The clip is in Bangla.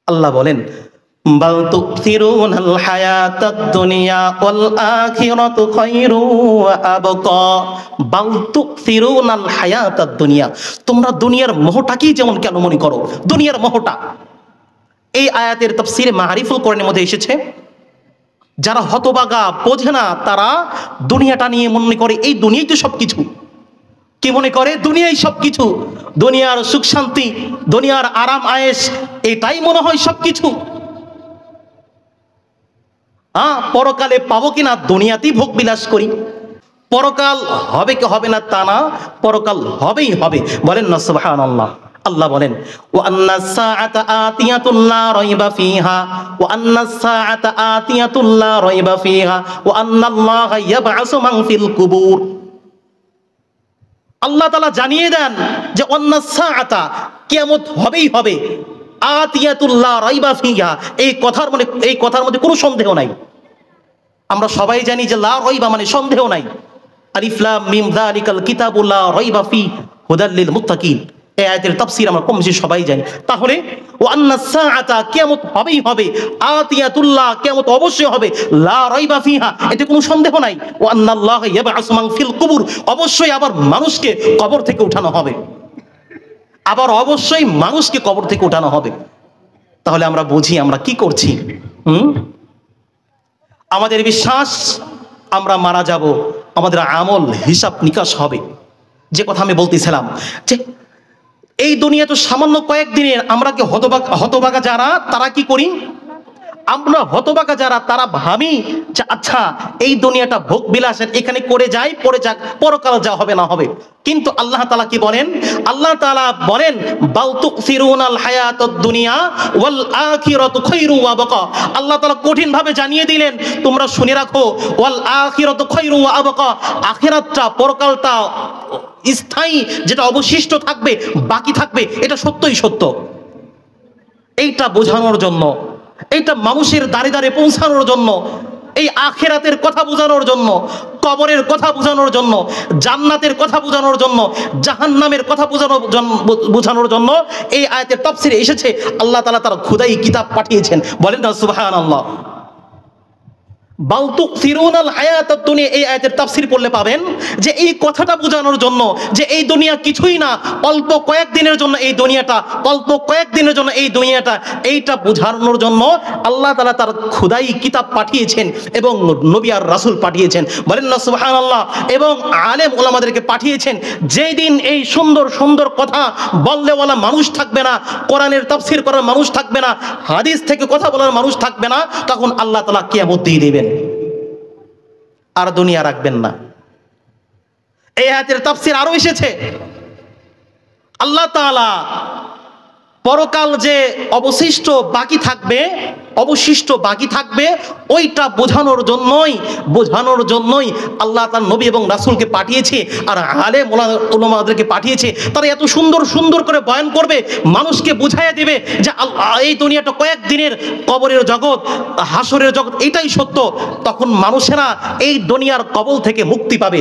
আল্লাহ বলেন, বাল তুসিরুনাল হায়াতাদ দুনিয়া ওয়াল আখিরাতু খায়রু ওয়া আবকা। বাল তুসিরুনাল হায়াতাদ দুনিয়া, তোমরা দুনিয়ার মোহটাকেই যেমন কেন মনে করো, দুনিয়ার মোহটা। এই আয়াতের তাফসীরে মাআরিফুল কোরআনের মধ্যে এসেছে, যারা হতবাগা বোঝে না তারা দুনিয়াটা নিয়ে মনে করে এই দুনিয়াই তো সবকিছু। কি মনে করে? দুনিয়াই সবকিছু, দুনিয়ার সুখ শান্তি, দুনিয়ার আরাম আয়েশ, এটাই মনে হয় সবকিছু। পরকালে পাবো কিনা দুনিয়াতেই ভোগ বিলাস করি। পরকাল হবে কি হবে না তা না, পরকাল হবেই হবে। বলেন না সুবহানাল্লাহ। আল্লাহ বলেন, ওয়া আন্নাস সাআতা আতিয়াতুন লা রাইবা ফিহা ওয়া আন্নাস সাআতা আতিয়াতুন লা রাইবা ফিহা ওয়া আন্নাল্লাহা ইয়াবআসু মান ফিল কুবুর। আল্লাহ তাআলা জানিয়ে দেন যে আন্নাস সাআতা, কিয়ামত হবেই হবে, আতিয়াতুল লা রাইবা ফিহা, এই কথার মধ্যে কোনো সন্দেহ নাই। আমরা সবাই জানি যে লা রাইবা মানে সন্দেহ নাই। আলিফ লাম মিম যালিকাল কিতাবু লা রাইবা ফি হুদাল লিল মুত্তাকিন, এই আয়াতের তাফসীর আমরা কম বেশি সবাই জানি। তাহলে ওয়া আন্নাস সাআতা, কিয়ামত হবেই হবে, আতিয়াতুল্লাহ, কিয়ামত অবশ্যই হবে, লা রাইবা ফিহা, এতে কোনো সন্দেহ নাই। ওয়া আন্নাল্লাহা ইয়াবআসু মান ফিল কুবুর, অবশ্যই আবার মানুষকে কবর থেকে উঠানো হবে, আবার অবশ্যই মানুষকে কবর থেকে উঠানো হবে। তাহলে আমরা বুঝি আমরা কি করছি। আমাদের বিশ্বাস আমরা মারা যাব, আমাদের আমল হিসাব নিকাশ হবে। যে কথা আমি বলতেছিলাম যে এই দুনিয়া তো সামান্য কয়েকদিনের। আমরা কি হতবাগা যারা, তারা কি করি? আমরা হতবাগা যারা তারা ভাবি যে আচ্ছা এই দুনিয়াটা ভোগ বিলাসের, এখানে করে যাই, পরে যাক, পরকাল যা হবে না হবে। কিন্তু আল্লাহ তাআলা কি বলেন? আল্লাহ তাআলা বলেন, বাল তুসিরুনাল হায়াতাদ দুনিয়া ওয়াল আখিরাতু খায়রু ওয়া আবকা। আল্লাহ তাআলা কঠিন ভাবে জানিয়ে দিলেন, তোমরা শুনে রাখো, ওয়াল আখিরাতু খায়রু ওয়া আবকা, আখিরাতটা, পরকালটা স্থায়ী, যেটা অবশিষ্ট থাকবে, বাকি থাকবে, এটা সত্যই সত্য। এইটা বোঝানোর জন্য, এইটা মানুষের দ্বারে দ্বারে পৌঁছানোর জন্য, এই আখিরাতের কথা বোঝানোর জন্য, কবরের কথা বোঝানোর জন্য, জান্নাতের কথা বোঝানোর জন্য, জাহান্নামের কথা বোঝানোর জন্য এই আয়াতের তাফসীরে এসেছে। আল্লাহ তাআলা তার খোদাই কিতাব পাঠিয়েছেন। বলেন না সুবহানাল্লাহ। বাল তুসিরুনাল হায়াতাদ দুনিয়া, এই আয়াতের তাফসীর পড়লে পাবেন যে এই কথাটা বোঝানোর জন্য যে এই দুনিয়া কিছুই না, অল্প কয়েকদিনের জন্য এই দুনিয়াটা, অল্প কয়েকদিনের জন্য এই দুনিয়াটা, এইটা বোঝানোর জন্য আল্লাহ তাআলা তার খোদাই কিতাব পাঠিয়েছেন এবং নবী আর রাসূল পাঠিয়েছেন। বলেন না সুবহানাল্লাহ। এবং আলেম ওলামাদেরকে পাঠিয়েছেন। যেই দিন এই সুন্দর সুন্দর কথা বললেওয়ালা মানুষ থাকবে না, কোরআনের তাফসীর করার মানুষ থাকবে না, হাদিস থেকে কথা বলার মানুষ থাকবে না, তখন আল্লাহ তাআলা কিয়ামত দিয়ে দিবেন, আর দুনিয়া রাখবেন না। এই আয়াতের তাফসীর আরো এসেছে, আল্লাহ তাআলা পরকাল যে অবশিষ্ট বাকি থাকবে ওইটা বোঝানোর জন্যই আল্লাহ তার নবী এবং রাসূলকে পাঠিয়েছে, আর আলেম ওলামাদেরকে পাঠিয়েছে। তারা এত সুন্দর সুন্দর করে বয়ান করবে, মানুষকে বুঝাইয়া দেবে যে এই দুনিয়াটা কয়েকদিনের, কবরের জগৎ, হাসরের জগৎ, এটাই সত্য। তখন মানুষেরা এই দুনিয়ার কবল থেকে মুক্তি পাবে।